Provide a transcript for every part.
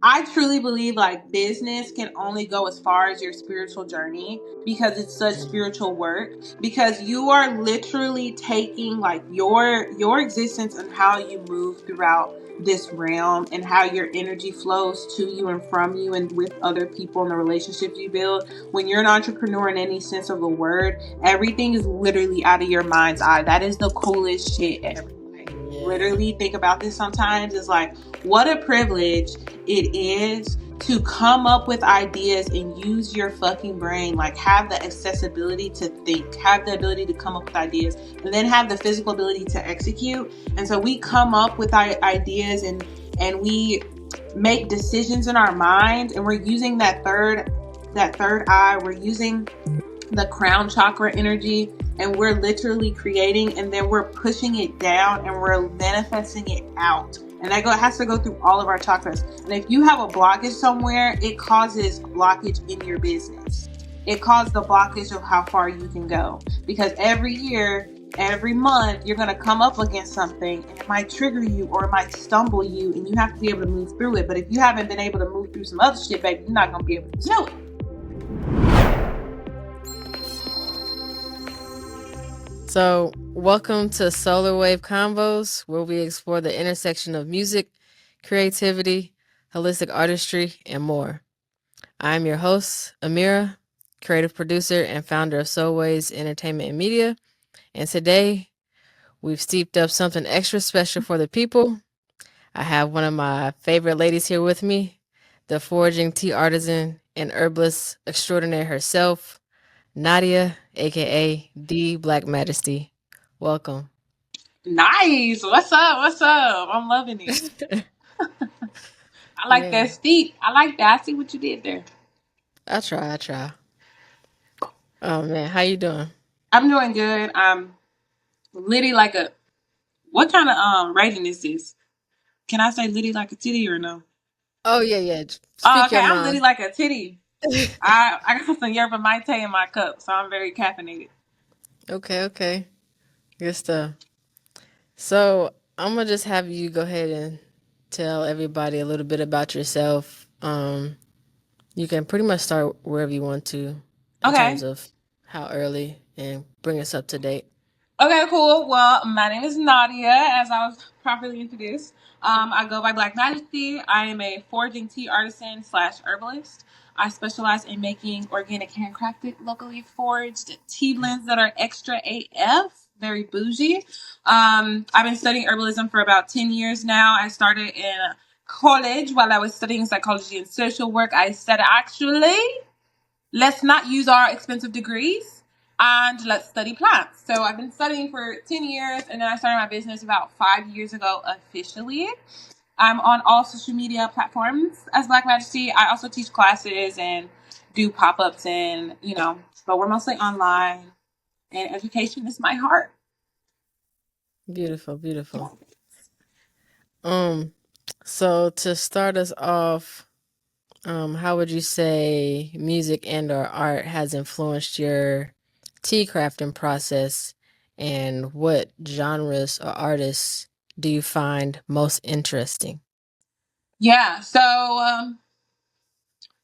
I truly believe like business can only go as far as your spiritual journey because it's such spiritual work, because you are literally taking like your existence and how you move throughout this realm and how your energy flows to you and from you and with other people and the relationships you build. When you're an entrepreneur in any sense of the word, everything is literally out of your mind's eye. That is the coolest shit ever. Literally think about this sometimes. It's like, what a privilege it is to come up with ideas and use your fucking brain. Like, have the accessibility to think, have the ability to come up with ideas, and then have the physical ability to execute. And so we come up with ideas and we make decisions in our mind, and we're using that third eye. We're using the crown chakra energy, and we're literally creating, and then we're pushing it down and we're manifesting it out. And that has to go through all of our chakras. And if you have a blockage somewhere, it causes blockage in your business. It causes the blockage of how far you can go. Because every year, every month, you're going to come up against something, and it might trigger you or it might stumble you, and you have to be able to move through it. But if you haven't been able to move through some other shit, baby, you're not going to be able to do it. So, welcome to Solar Wave Convos, where we explore the intersection of music, creativity, holistic artistry, and more. I'm your host, Amira, creative producer and founder of Soul Waves Entertainment and Media. And today, we've steeped up something extra special for the people. I have one of my favorite ladies here with me, the foraging tea artisan and herbalist extraordinaire herself, Nadia, aka the BlackMajestea. Welcome. Nice. What's up? What's up? I'm loving it. I like that steep. I like that. I see what you did there. I try. Oh man, how you doing? I'm doing good. I'm litty like a. What kind of rating is this? Can I say litty like a titty or no? Oh yeah. Oh, Speak okay. your I'm mind. litty like a titty. I got some yerba mate in my cup, so I'm very caffeinated. Okay. Good stuff. So I'm gonna just have you go ahead and tell everybody a little bit about yourself. You can pretty much start wherever you want to in terms of how early and bring us up to date. Okay, cool. Well, my name is Nadia, as I was properly introduced. I go by BlackMajestea. I am a foraging tea artisan / herbalist. I specialize in making organic, handcrafted, locally foraged tea blends that are extra AF, very bougie. I've been studying herbalism for about 10 years now. I started in college while I was studying psychology and social work. I said, actually, let's not use our expensive degrees and let's study plants. So I've been studying for 10 years, and then I started my business about 5 years ago officially. I'm on all social media platforms as BlackMajestea. I also teach classes and do pop-ups and, but we're mostly online, and education is my heart. Beautiful. So to start us off, how would you say music and or art has influenced your tea crafting process, and what genres or artists do you find most interesting? Yeah, so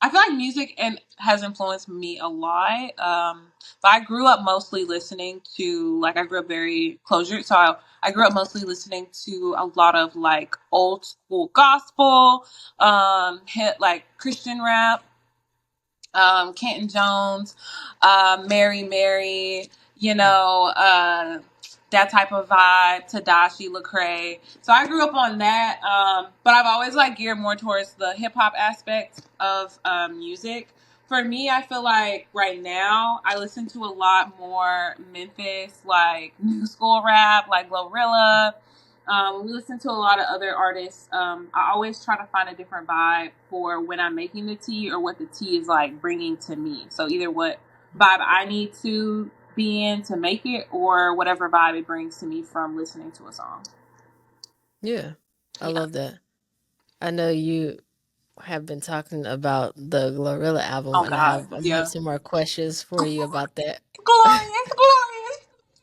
I feel like music has influenced me a lot. But I grew up mostly listening to, I grew up very closeted. So I grew up mostly listening to a lot of like old school gospel, like Christian rap, Canton Jones, Mary, that type of vibe, Tadashi, Lecrae. So I grew up on that, but I've always geared more towards the hip hop aspect of music. For me, I feel like right now I listen to a lot more Memphis, new school rap, like Glorilla. We listen to a lot of other artists. I always try to find a different vibe for when I'm making the tea or what the tea is bringing to me. So either what vibe I need to be in to make it, or whatever vibe it brings to me from listening to a song. Yeah, I love that. I know you have been talking about the Glorilla album, and I have some more questions for you about that. Glorious.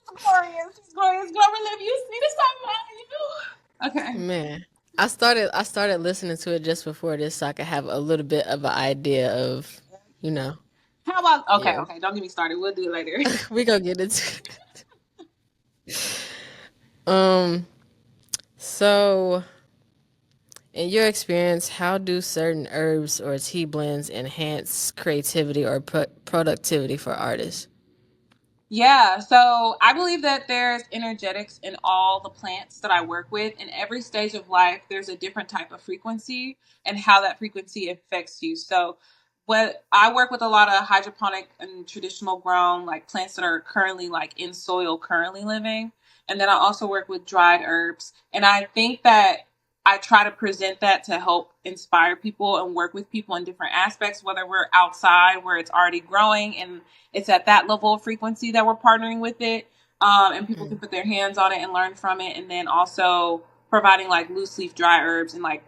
Glorilla, if you see this song, Man, I started listening to it just before this so I could have a little bit of an idea of, you know, How about okay, yeah. okay, don't get me started. We'll do it later. We gonna get into um so in your experience, how do certain herbs or tea blends enhance creativity or productivity for artists? Yeah, so I believe that there's energetics in all the plants that I work with. In every stage of life, there's a different type of frequency and how that frequency affects you. So, what I work with a lot of hydroponic and traditional grown like plants that are currently like in soil, currently living. And then I also work with dried herbs. And I think that I try to present that to help inspire people and work with people in different aspects, whether we're outside where it's already growing and it's at that level of frequency that we're partnering with it. And people can Mm. put their hands on it and learn from it. And then also providing like loose leaf dry herbs and like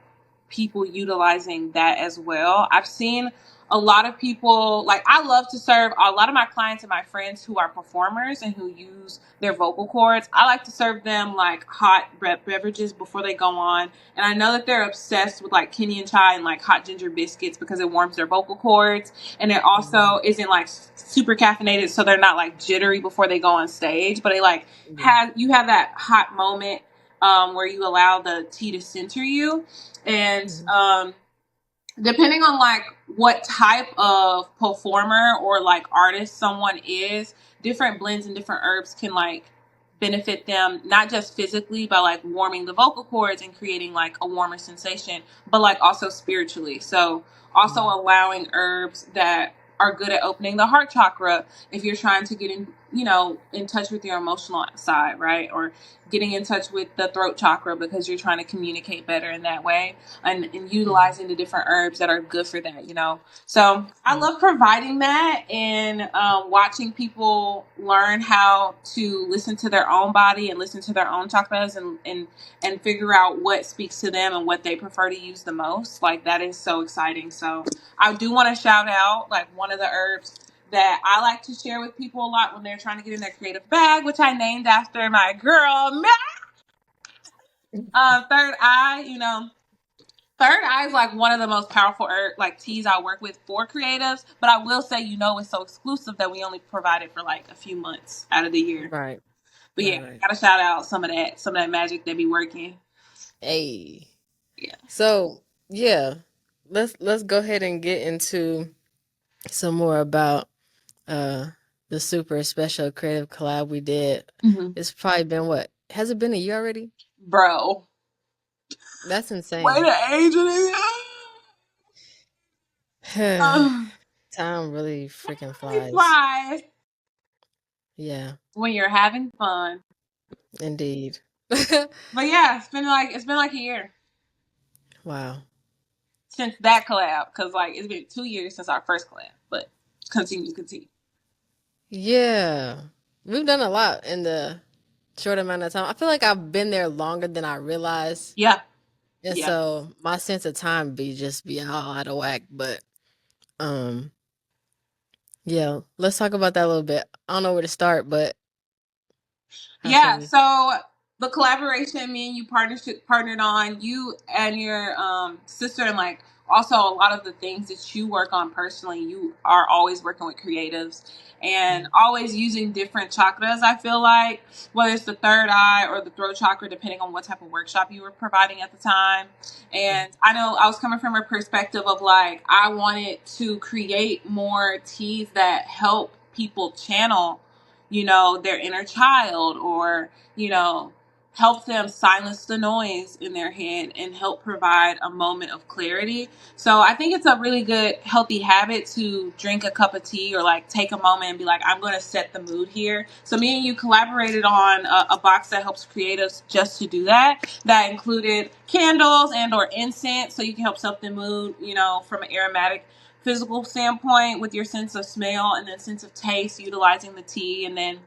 people utilizing that as well. I've seen a lot of people, like I love to serve a lot of my clients and my friends who are performers and who use their vocal cords. I like to serve them like hot beverages before they go on. And I know that they're obsessed with like Kenyan chai and like hot ginger biscuits because it warms their vocal cords. And it Mhm. also isn't like super caffeinated, so they're not like jittery before they go on stage, but they like Yeah. have that hot moment where you allow the tea to center you. And Mhm. depending on like what type of performer or like artist someone is, different blends and different herbs can like benefit them not just physically by like warming the vocal cords and creating like a warmer sensation, but like also spiritually. So also Mhm. allowing herbs that are good at opening the heart chakra if you're trying to get in, you know, in touch with your emotional side, right? Or getting in touch with the throat chakra because you're trying to communicate better in that way, and Mhm. utilizing the different herbs that are good for that, you know. So I Mhm. love providing that and watching people learn how to listen to their own body and listen to their own chakras and figure out what speaks to them and what they prefer to use the most. Like that is so exciting. So I do want to shout out like one of the herbs that I like to share with people a lot when they're trying to get in their creative bag, which I named after my girl, Third Eye. You know, Third Eye is like one of the most powerful like teas I work with for creatives. But I will say, you know, it's so exclusive that we only provide it for like a few months out of the year. Right. But Right. yeah, Right. gotta shout out some of that magic that be working. Hey. Yeah. So yeah, let's go ahead and get into some more about uh the super special creative collab we did. Hmm. It's probably been what? Has it been a year already? Bro, That's way insane. to age it. Time really freaking Really flies. flies Yeah, when you're having fun. indeed. But yeah, it's been like a year Wow. since that collab because like it's been 2 years since our first collab. But continue. Yeah. We've done a lot in the short amount of time. I feel like I've been there longer than I realized. Yeah, And yeah, so my sense of time be all out of whack. But um yeah, let's talk about that a little bit. I don't know where to start, but how should yeah. we? So the collaboration me and you partnered on, you and your sister, and like also a lot of the things that you work on personally, you are always working with creatives and Mm, always using different chakras. I feel like whether it's the third eye or the throat chakra, depending on what type of workshop you were providing at the time. mm, And I know I was coming from a perspective of like I wanted to create more teas that help people channel, you know, their inner child, or you know, help them silence the noise in their head and help provide a moment of clarity. So I think it's a really good healthy habit to drink a cup of tea or like take a moment and be like, I'm going to set the mood here. So me and you collaborated on a box that helps creatives just to do that. That included candles and or incense so you can help set the mood, you know, from an aromatic physical standpoint with your sense of smell and then sense of taste utilizing the tea, and then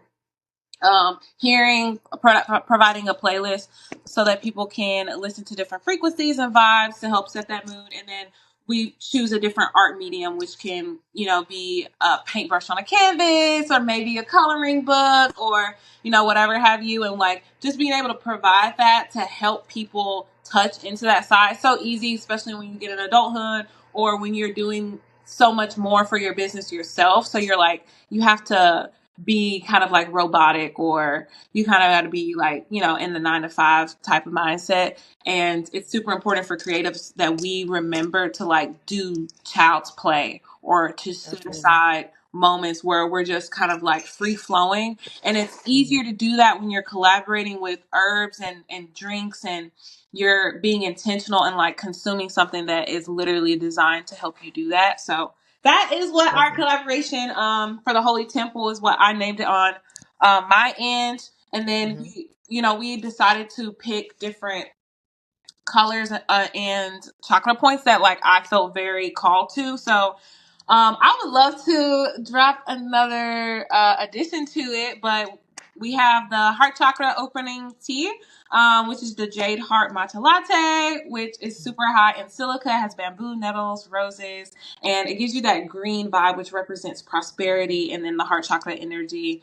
providing a playlist so that people can listen to different frequencies and vibes to help set that mood. And then we choose a different art medium, which can, you know, be a paintbrush on a canvas or maybe a coloring book or, you know, whatever have you. And like just being able to provide that to help people touch into that side. It's so easy, especially when you get in adulthood or when you're doing so much more for your business yourself. So you're like, you have to be kind of like robotic, or you kind of got to be like, you know, in the 9 to 5 type of mindset. And it's super important for creatives that we remember to like do child's play, or to set Absolutely. aside moments where we're just kind of like free flowing. And it's Mhm. easier to do that when you're collaborating with herbs and drinks, and you're being intentional and like consuming something that is literally designed to help you do that. So that is what our Definitely. collaboration for the Holy Temple is, what I named it on my end. And then Mhm. we decided to pick different colors and chocolate points that like I felt very called to. So I would love to drop another addition to it, but we have the heart chakra opening tea, which is the jade heart matcha latte, which is super high in silica, has bamboo, nettles, roses, and it gives you that green vibe, which represents prosperity, and then the heart chakra energy.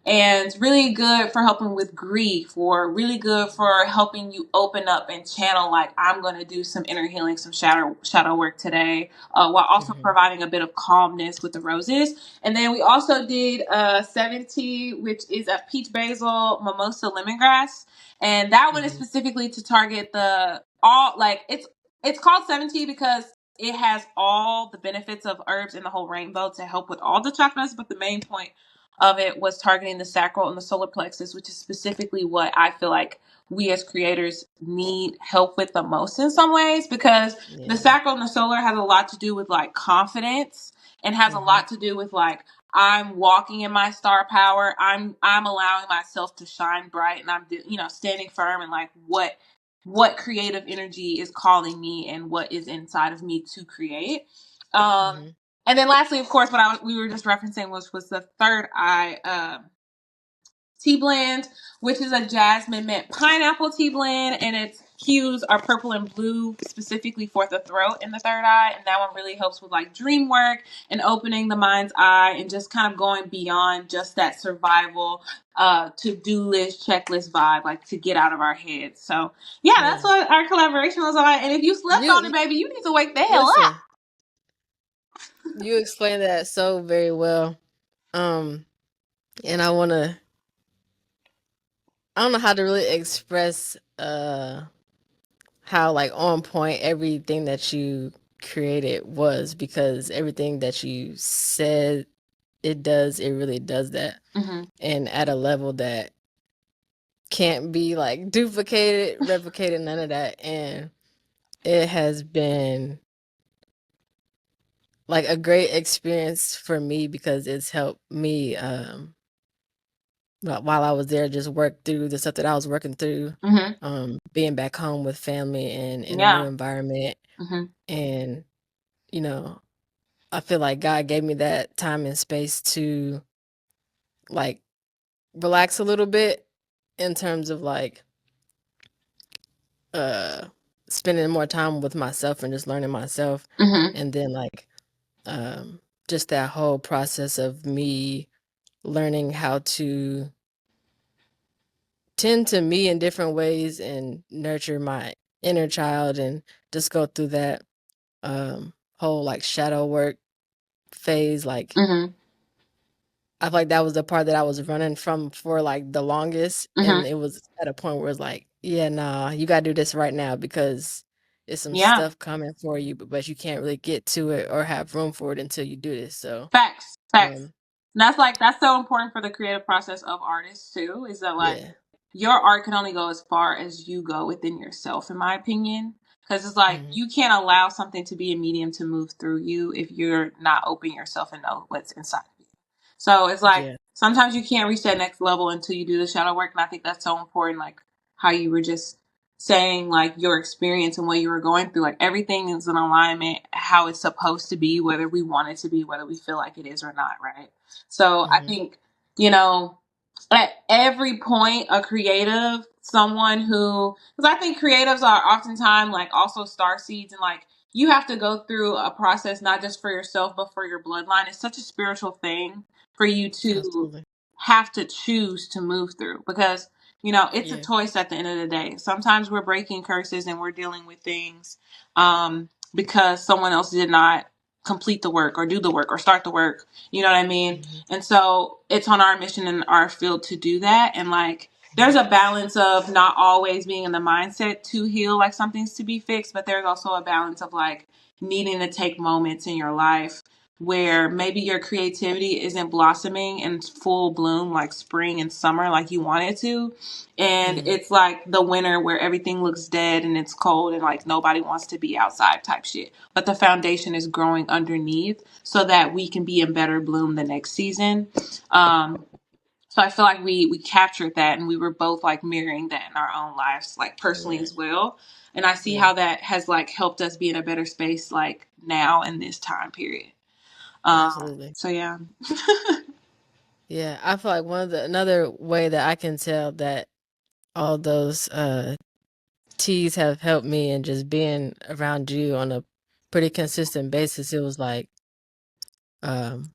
And really good for helping with grief, or really good for helping you open up and channel, like, I'm going to do some inner healing, some shadow work today, while also Mhm. providing a bit of calmness with the roses. And then we also did 70, which is a peach basil mimosa lemongrass, and that one is Mhm. specifically to target the all, like, it's called 70 because it has all the benefits of herbs in the whole rainbow to help with all the chakras, but the main point of it was targeting the sacral and the solar plexus, which is specifically what I feel like we as creators need help with the most in some ways, because the Yeah. sacral and the solar has a lot to do with like confidence, and has a Mhm. lot to do with like, I'm walking in my star power. I'm allowing myself to shine bright, and I'm standing firm, and like what creative energy is calling me and what is inside of me to create. Um, Mhm. and then lastly, of course, what we were just referencing was the third eye tea blend, which is a jasmine mint pineapple tea blend, and its hues are purple and blue, specifically for the throat and the third eye. And that one really helps with like dream work and opening the mind's eye, and just kind of going beyond just that survival to-do list, checklist vibe, like to get out of our heads. So yeah, that's Yeah. what our collaboration was on. And if you slept on it, You baby, you need to wake the hell up. listen. You explained that so very well. Um, and I don't know how to really express how like on point everything that you created was, because everything that you said it really does that. Mm-hmm. And at a level that can't be like duplicated, replicated, none of that. And it has been like a great experience for me, because it's helped me while I was there, just work through the stuff that I was working through, Mm-hmm. being back home with family and in a new Yeah. environment. Mm-hmm. And you know, I feel like God gave me that time and space to like relax a little bit, in terms of like uh spending more time with myself and just learning myself. Mm-hmm. And then like just that whole process of me learning how to tend to me in different ways and nurture my inner child, and just go through that whole like shadow work phase. Like Mm-hmm. I feel like that was the part that I was running from for like the longest, and Mm-hmm. it was at a point where it's like, yeah, nah, you gotta do this right now, because it's some Yeah. stuff coming for you, but you can't really get to it or have room for it until you do this. So Facts. Facts. um And that's so important for the creative process of artists too, is that like yeah. your art can only go as far as you go within yourself, in my opinion. Because it's like Mhm. you can't allow something to be a medium to move through you if you're not open yourself and know what's inside of you. So it's like Yeah. sometimes you can't reach that next level until you do the shadow work. And I think that's so important. Like how you were just saying, like your experience and what you were going through, like everything is in alignment how it's supposed to be, whether we want it to be, whether we feel like it is or not, right? So I Mhm. think, you know, at every point a creative, someone who, because I think creatives are oftentimes like also star seeds, and like you have to go through a process not just for yourself but for your bloodline. It's such a spiritual thing for you to Absolutely. have to choose to move through, because It's a Yeah. choice at the end of the day. Sometimes we're breaking curses and we're dealing with things because someone else did not complete the work or do the work or start the work. You know what I mean? Mm-hmm. And so it's on our mission in our field to do that. And like, there's a balance of not always being in the mindset to heal, like something's to be fixed, but there's also a balance of like needing to take moments in your life where maybe your creativity isn't blossoming in full bloom like spring and summer like you want it to. And Mm-hmm. it's like the winter where everything looks dead and it's cold and like nobody wants to be outside type shit. But the foundation is growing underneath so that we can be in better bloom the next season. So I feel like we captured that, and we were both like mirroring that in our own lives, like personally Right. as well. And I see Yeah. how that has like helped us be in a better space like now in this time period. Absolutely. So yeah. Yeah. I feel like another way that I can tell that all those teas have helped me and just being around you on a pretty consistent basis, it was like um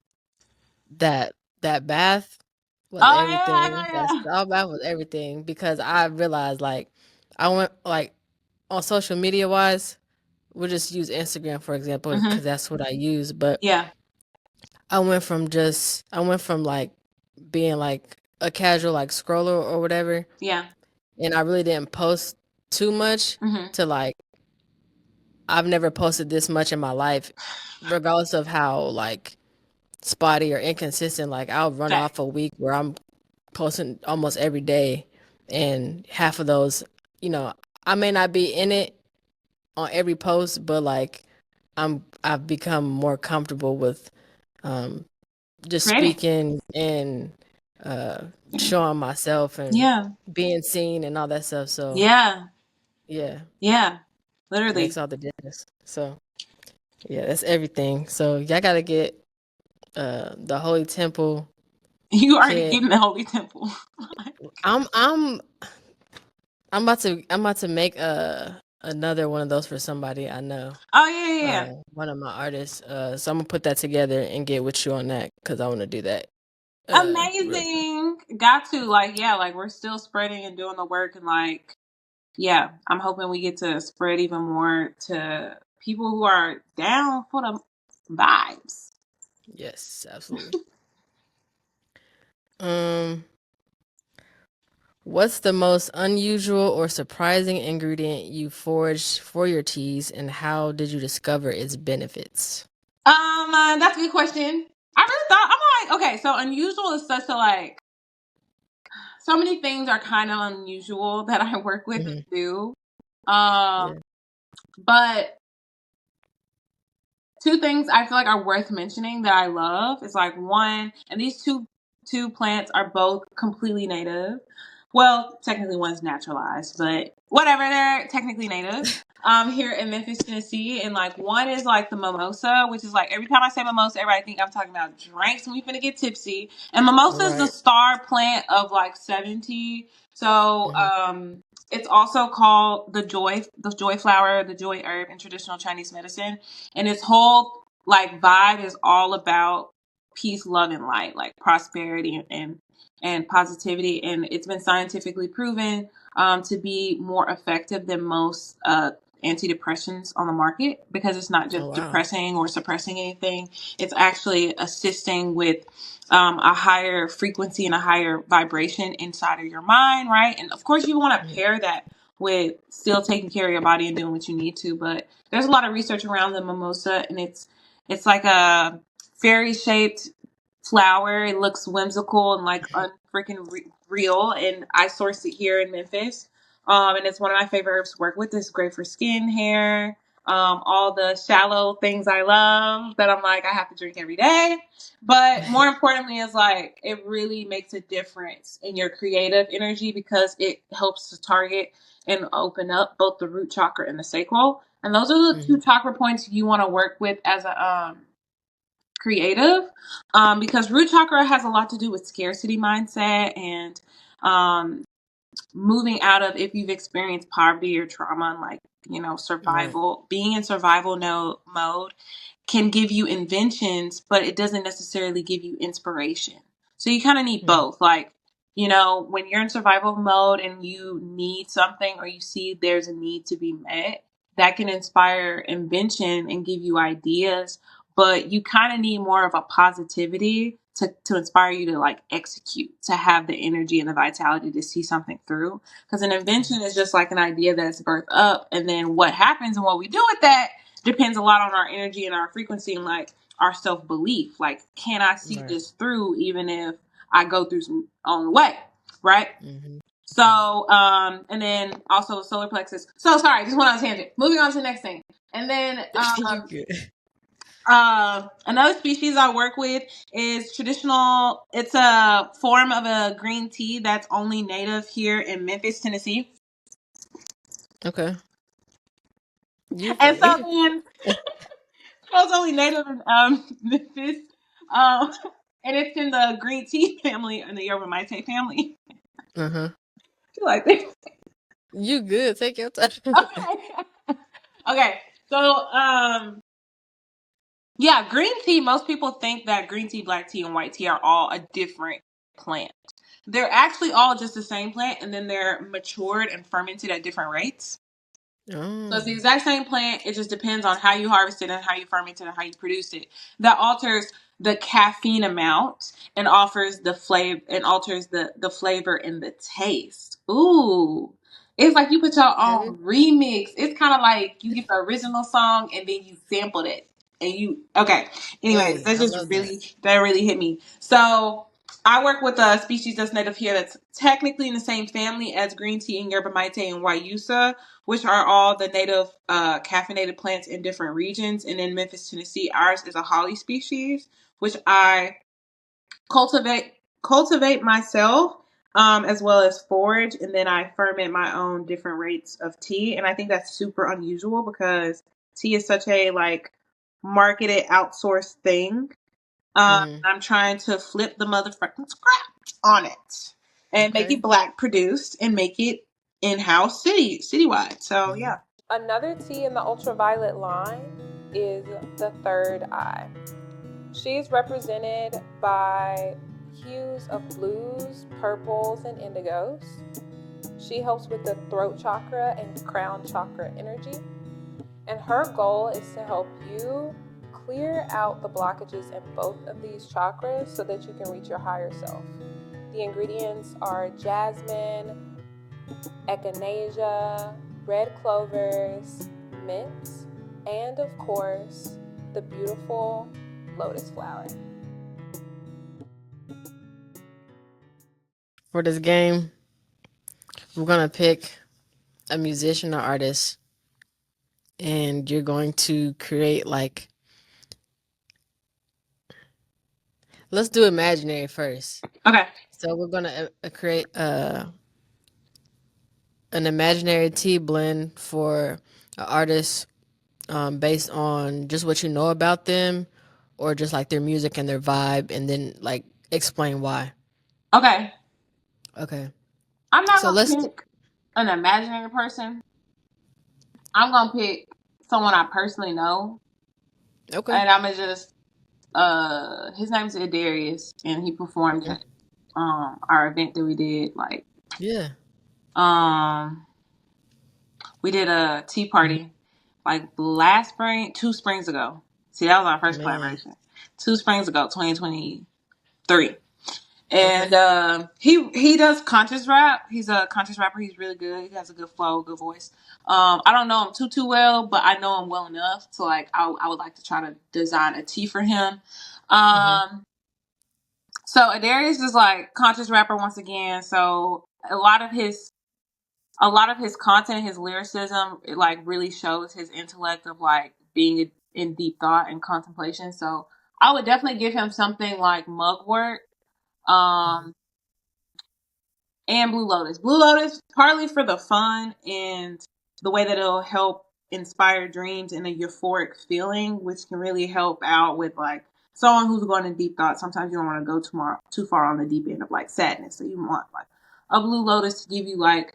that that bath was Oh everything. yeah, That's yeah, all bath was everything because I realized like I went like on social media wise, we'll just use Instagram for example yeah. because that's what I use. But Yeah, I went from like being like a casual like scroller or whatever, yeah. and I really didn't post too much Hmm. to like I've never posted this much in my life, regardless of how like spotty or inconsistent. Like I'll run Fact. off a week where I'm posting almost every day, and half of those, you know, I may not be in it on every post, but like I've become more comfortable with um just Creating. speaking and uh showing myself and Yeah, being seen and all that stuff. So yeah, yeah, yeah. it makes Literally, all the difference. So yeah, that's everything. So y'all gotta get the Holy Temple you already kit. getting the holy temple. I'm I'm I'm about to make another one of those for somebody I know. Oh yeah, yeah, yeah. One of my artists. So I'm gonna put that together and get with you on that because I want to do that. Real soon. Amazing. Got to like, yeah, like we're still spreading and doing the work, and like, yeah, I'm hoping we get to spread even more to people who are down for the vibes. Yes, absolutely. Um, what's the most unusual or surprising ingredient you foraged for your teas, and how did you discover its benefits? That's a good question. I really thought I'm like, okay, so unusual is such a like so many things are kind of unusual that I work with and Hmm. do. Um, Yeah. but two things I feel like are worth mentioning that I love is like one, and these two plants are both completely native. Well, technically one's naturalized, but whatever, they're technically native. Here in Memphis, Tennessee, and like one is like the mimosa, which is like every time I say mimosa, everybody think I'm talking about drinks and we finna get tipsy. And mimosa is the Right. star plant of like 70. So Hmm. it's also called the joy flower, the joy herb in traditional Chinese medicine, and its whole like vibe is all about peace, love, and light, like prosperity and positivity. And it's been scientifically proven to be more effective than most antidepressants on the market because it's not Oh just wow. depressing or suppressing anything. It's actually assisting with a higher frequency and a higher vibration inside of your mind, right? And of course, you want to Mhm. pair that with still taking care of your body and doing what you need to. But there's a lot of research around the mimosa, and it's like a fairy shaped flower. It looks whimsical and like real. And I sourced it here in Memphis. And it's one of my favorite herbs to work with. It's great for skin, hair, all the shallow things I love that I'm like, I have to drink every day. But more importantly, is like, it really makes a difference in your creative energy because it helps to target and open up both the root chakra and the sacral. And those are the two Mhm. chakra points you want to work with as a creative, because root chakra has a lot to do with scarcity mindset and um, moving out of if you've experienced poverty or trauma and like Right. survival, being in survival mode can give you inventions, but it doesn't necessarily give you inspiration. So you kind of need Mhm. both. Like, You know, when you're in survival mode and you need something or you see there's a need to be met, that can inspire invention and give you ideas. But you kind of need more of a positivity to inspire you to like execute, to have the energy and the vitality to see something through. Because an invention is just like an idea that's birthed up. And then what happens and what we do with that depends a lot on our energy and our frequency and like our self belief. Like, can I see Right. this through even if I go through some on the way? Right. Mm-hmm. So, and then also solar plexus. So sorry, just went on a tangent. Moving on to the next thing. And then, You good. another species I work with is traditional. It's a form of a green tea that's only native here in Memphis, Tennessee. Okay. You And so funny. then, it's only native in Memphis. Um, and it's in the green tea family and the Yerba Mate family. Uh-huh. Like this. You good. Take your time. Okay. Okay. So, yeah, green tea, most people think that green tea, black tea, and white tea are all a different plant. They're actually all just the same plant, and then they're matured and fermented at different rates. So it's the Oh. exact same plant. It just depends on how you harvest it and how you ferment it and how you produce it. That alters the caffeine amount and offers the flavor and alters the flavor and the taste. Ooh. It's like you put your Okay. own remix. It's kind of like you get the original song and then you sampled it. And you okay. Anyways, Hey, that I just love that. really hit me. So I work with a species that's native here that's technically in the same family as green tea and yerba mate and guayusa, which are all the native caffeinated plants in different regions. And in Memphis, Tennessee, ours is a holly species, which I cultivate myself, as well as forage, and then I ferment my own different rates of tea. And I think that's super unusual because tea is such a like marketed outsourced thing. Mm-hmm. I'm trying to flip the motherfucking script on it and make it Okay. black produced and make it in-house citywide. So Mm-hmm. yeah. Another tea in the ultraviolet line is the third eye. She's represented by hues of blues, purples, and indigos. She helps with the throat chakra and crown chakra energy. And her goal is to help you clear out the blockages in both of these chakras so that you can reach your higher self. The ingredients are jasmine, echinacea, red clovers, mint, and of course, the beautiful lotus flower. For this game, we're gonna pick a musician or artist, and you're going to create like, let's do imaginary first. Okay. So we're gonna create an imaginary tea blend for an artist, based on just what you know about them, or just like their music and their vibe, and then like explain why. Okay. Okay. I'm not So gonna let's. pick an imaginary person. I'm gonna pick someone I personally know, Okay. and I'm gonna just his name's Darius, and he performed Okay. at our event that we did. Like Yeah. um we did a tea party like last spring, 2 springs ago. See, that was our first Man. collaboration. 2 springs ago, 2023. And Okay. he does conscious rap. He's a conscious rapper. He's really good. He has a good flow, good voice. I don't know him too well, but I know him well enough to like I would like to try to design a tee for him. Mm-hmm. Um, so Adarius is like conscious rapper once again. So a lot of his content, his lyricism, it like really shows his intellect of like being in deep thought and contemplation. So I would definitely give him something like mugwort. Um, and Blue Lotus. Blue Lotus, partly for the fun and the way that it'll help inspire dreams and a euphoric feeling, which can really help out with like someone who's going in deep thought. Sometimes you don't want to go too far on the deep end of like sadness. So you want like a Blue Lotus to give you like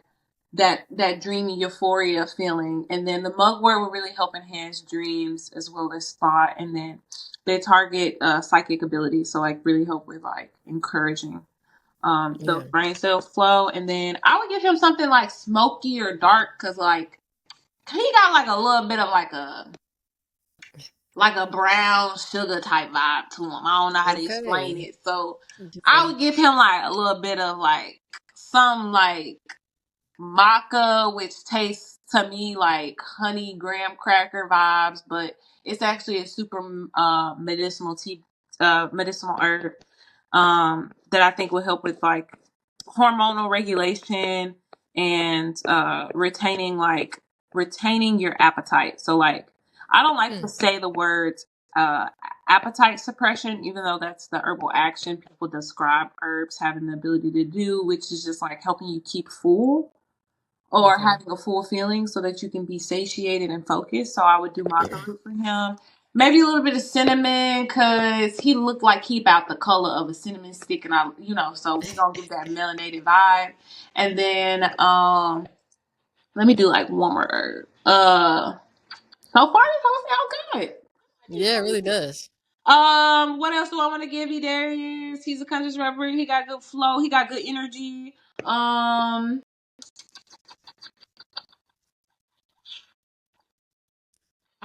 that dreamy euphoria feeling. And then the mugwort will really help enhance dreams as well as thought. And then they target psychic abilities. So like really help with like encouraging the brain cells flow. And then I would give him something like smoky or dark, because like he got like a little bit of like a brown sugar type vibe to him. I don't know how to explain it. So I would give him like a little bit of like some like maca, which tastes to me like honey graham cracker vibes, but it's actually a super medicinal medicinal herb that I think will help with like hormonal regulation and retaining your appetite. So like I don't like to say the words appetite suppression, even though that's the herbal action people describe herbs having the ability to do, which is just like helping you keep full or having a full feeling so that you can be satiated and focused. So I would do maca root for him. Maybe a little bit of cinnamon, because he looked like he about the color of a cinnamon stick, and so we're gonna give that melanated vibe. And then let me do like one more herb. So far this whole sound good. Yeah, it really does. What else do I want to give you, Darius? He's a conscious rapper. He got good flow. He got good energy.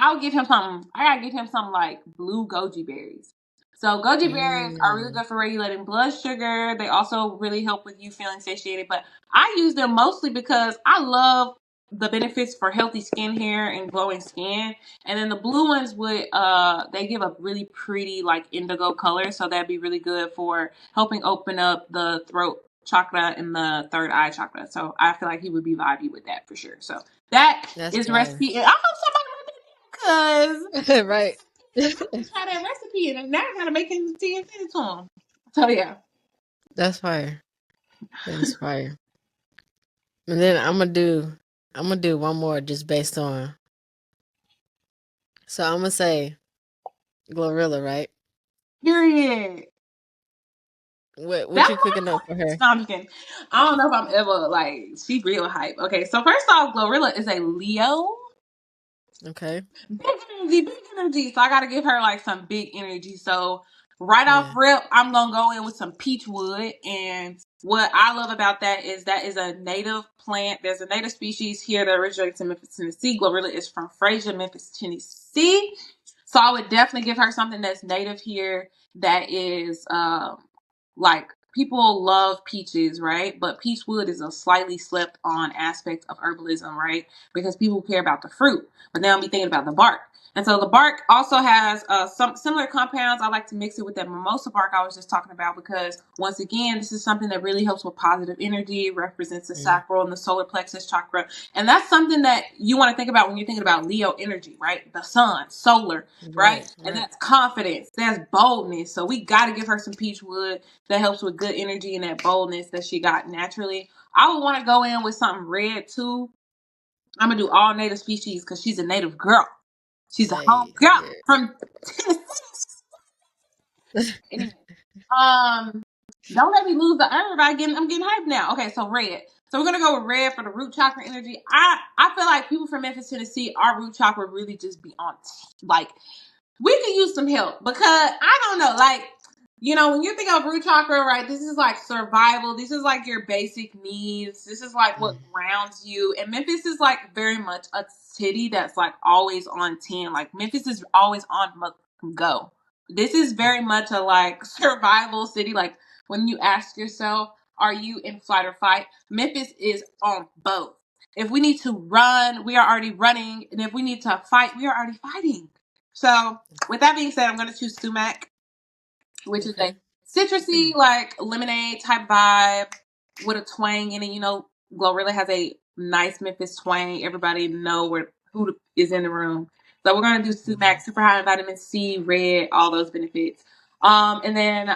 I'll give him something. I gotta give him some like blue goji berries. So goji berries are really good for regulating blood sugar. They also really help with you feeling satiated. But I use them mostly because I love the benefits for healthy skin, hair, and glowing skin. And then the blue ones they give a really pretty like indigo color. So that'd be really good for helping open up the throat chakra and the third eye chakra. So I feel like he would be vibey with that for sure. So that's is the recipe. And I hope somebody because right. try that recipe and now I gotta make him tea and send it to him. So yeah. That's fire. That's fire. And then I'm gonna do one more just based on. So I'm gonna say Glorilla, right? Period. What you cooking up for her? No, I'm just kidding. I don't know if I'm ever like she real hype. Okay, so first off, Glorilla is a Leo. Okay. Big energy. So I gotta give her like some big energy. So right off rip, I'm gonna go in with some peach wood. And what I love about that is a native plant. There's a native species here that originates in Memphis, Tennessee. Glorilla is from Fraser, Memphis, Tennessee. So I would definitely give her something that's native here that is like people love peaches, right? But peach wood is a slightly slept on aspect of herbalism, right? Because people care about the fruit, but they don't be thinking about the bark. And so the bark also has some similar compounds. I like to mix it with that mimosa bark I was just talking about, because once again, this is something that really helps with positive energy. It represents the sacral and the solar plexus chakra. And that's something that you want to think about when you're thinking about Leo energy, right? The sun, solar, right? And that's confidence. That's boldness. So we got to give her some peach wood that helps with good energy and that boldness that she got naturally. I would want to go in with something red too. I'm going to do all native species because she's a native girl. She's a home girl from Tennessee. Anyway, don't let me lose the herb. I'm getting hyped now. Okay, so red. So we're gonna go with red for the root chakra energy. I feel like people from Memphis, Tennessee, our root chakra really just be on like we could use some help, because I don't know, like, when you think of root chakra, right, this is like survival. This is like your basic needs. This is like what grounds you. And Memphis is like very much a city that's like always on 10. Like Memphis is always on go. This is very much a like survival city. Like when you ask yourself, are you in flight or fight? Memphis is on both. If we need to run, we are already running. And if we need to fight, we are already fighting. So with that being said, I'm going to choose sumac, which is a citrusy, like lemonade type vibe with a twang in it. Glorilla has a nice Memphis twang. Everybody know who is in the room. So we're going to do sumac, super high in vitamin C, red, all those benefits. And then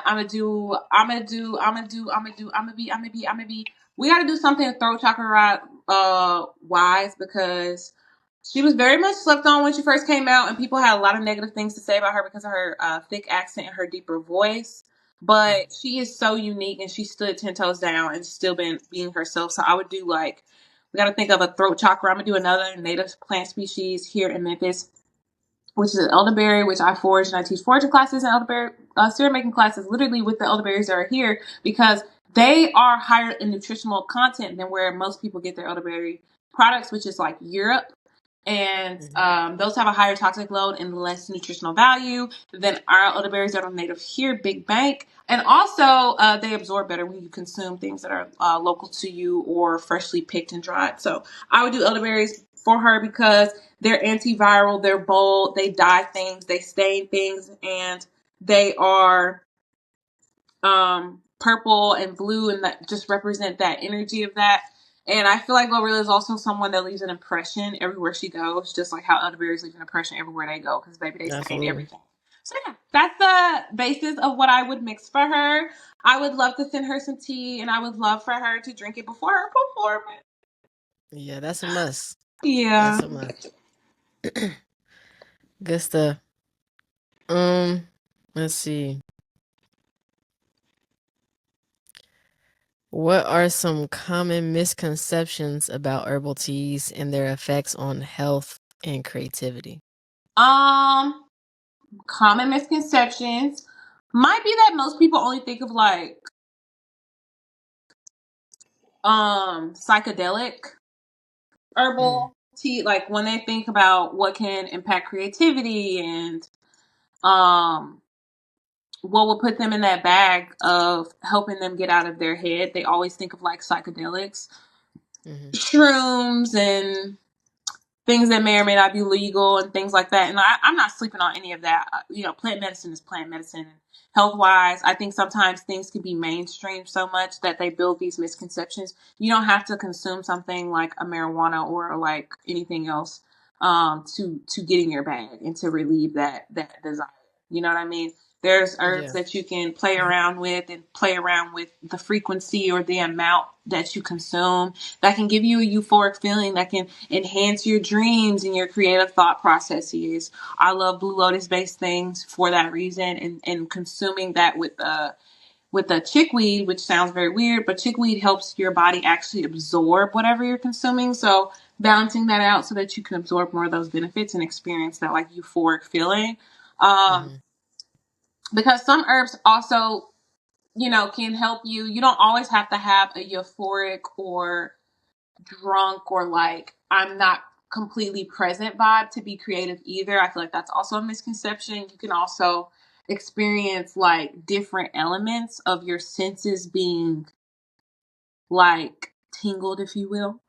we got to do something throat chakra wise, because she was very much slept on when she first came out, and people had a lot of negative things to say about her because of her thick accent and her deeper voice. But she is so unique, and she stood 10 toes down and still been being herself. So I would do we got to think of a throat chakra. I'm going to do another native plant species here in Memphis, which is an elderberry, which I forage, and I teach foraging classes and elderberry syrup making classes literally with the elderberries that are here, because they are higher in nutritional content than where most people get their elderberry products, which is like Europe. And those have a higher toxic load and less nutritional value than our elderberries that are native here, Big Bank. And also, they absorb better when you consume things that are local to you or freshly picked and dried. So I would do elderberries for her because they're antiviral, they're bold, they dye things, they stain things, and they are purple and blue, and that just represent that energy of that. And I feel like Glorilla is also someone that leaves an impression everywhere she goes, just like how elderberries leave an impression everywhere they go, because baby, they stain everything. So yeah, that's the basis of what I would mix for her. I would love to send her some tea, and I would love for her to drink it before her performance. Yeah, that's a must. Yeah. That's a must. Good stuff. Let's see. What are some common misconceptions about herbal teas and their effects on health and creativity? Common misconceptions might be that most people only think of like psychedelic herbal tea, like when they think about what can impact creativity and what will put them in that bag of helping them get out of their head, they always think of like psychedelics, shrooms, and things that may or may not be legal and things like that. And I'm not sleeping on any of that. You know, plant medicine is plant medicine. Health wise, I think sometimes things can be mainstreamed so much that they build these misconceptions. You don't have to consume something like a marijuana or like anything else to get in your bag and to relieve that desire. You know what I mean? There's herbs that you can play around with and play around with the frequency or the amount that you consume that can give you a euphoric feeling, that can enhance your dreams and your creative thought processes. I love blue lotus based things for that reason, and consuming that with a chickweed, which sounds very weird, but chickweed helps your body actually absorb whatever you're consuming. So balancing that out so that you can absorb more of those benefits and experience that like euphoric feeling. Because some herbs also, you know, can help you. You don't always have to have a euphoric or drunk or like I'm not completely present vibe to be creative either. I feel like that's also a misconception. You can also experience like different elements of your senses being like tingled, if you will.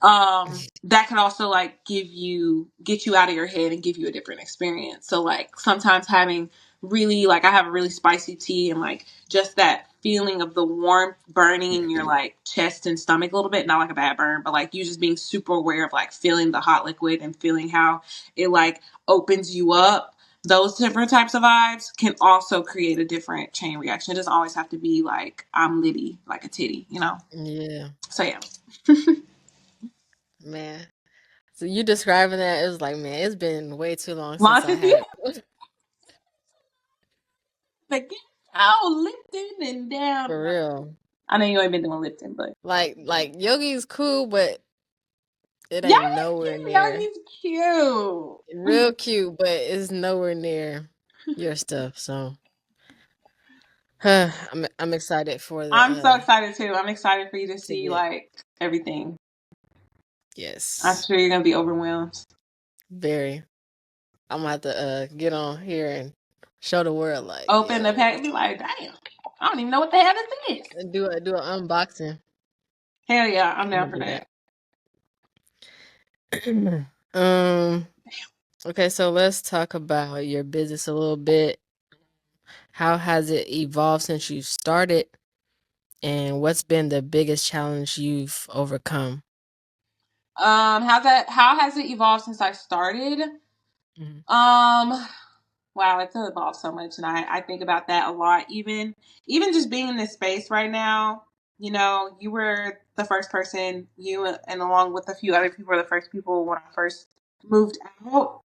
That can also like get you out of your head and give you a different experience. So like sometimes having really like I have a really spicy tea and like just that feeling of the warmth burning in your like chest and stomach a little bit, not like a bad burn, but like you just being super aware of like feeling the hot liquid and feeling how it like opens you up. Those different types of vibes can also create a different chain reaction. It doesn't always have to be like I'm litty, like a titty, you know? Yeah. So yeah. Man. So you describing that, it was like, man, it's been way too long since I Launches had like oh lifting and down. for real. I know you ain't been doing lifting, but Like yogi's cool, but it y'all ain't nowhere cute. near. Y'all cute. Real cute, but it's nowhere near your stuff. So I'm excited for I'm so the excited too. I'm excited for you to to see get like everything. I'm yes. sure you're gonna be overwhelmed. Very. I'm gonna have to get on here and show the world like Open the pack and be like, damn, I don't even know what the hell this is. do an unboxing. Hell yeah, I'm I'm down gonna for do that. that. Okay, so let's talk about your business a little bit. How has it evolved since you started? And what's been the biggest challenge you've overcome? How has it evolved since I started? Wow, it's evolved so much, and I think about that a lot. Even just being in this space right now, you know, you were the first person, you and along with a few other people were the first people when I first moved out.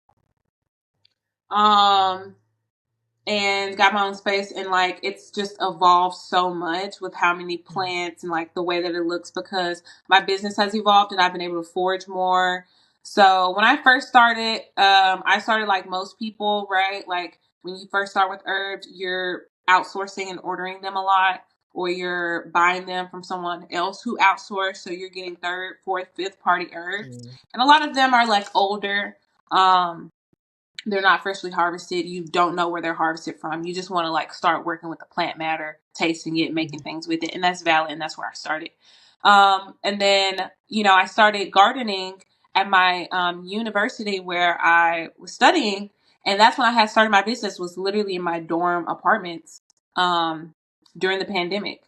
And got my own space, and like it's just evolved so much with how many plants and like the way that it looks, because my business has evolved and I've been able to forage more. So when I first started, I started like most people, right? Like when you first start with herbs, you're outsourcing and ordering them a lot. or you're buying them from someone else who outsourced. So you're getting third, fourth, fifth party herbs. And a lot of them are like older. They're not freshly harvested. You don't know where they're harvested from. You just want to like start working with the plant matter, tasting it, making things with it. And that's valid. And that's where I started. And then, I started gardening at my university where I was studying. And that's when I had started my business, was literally in my dorm apartments during the pandemic.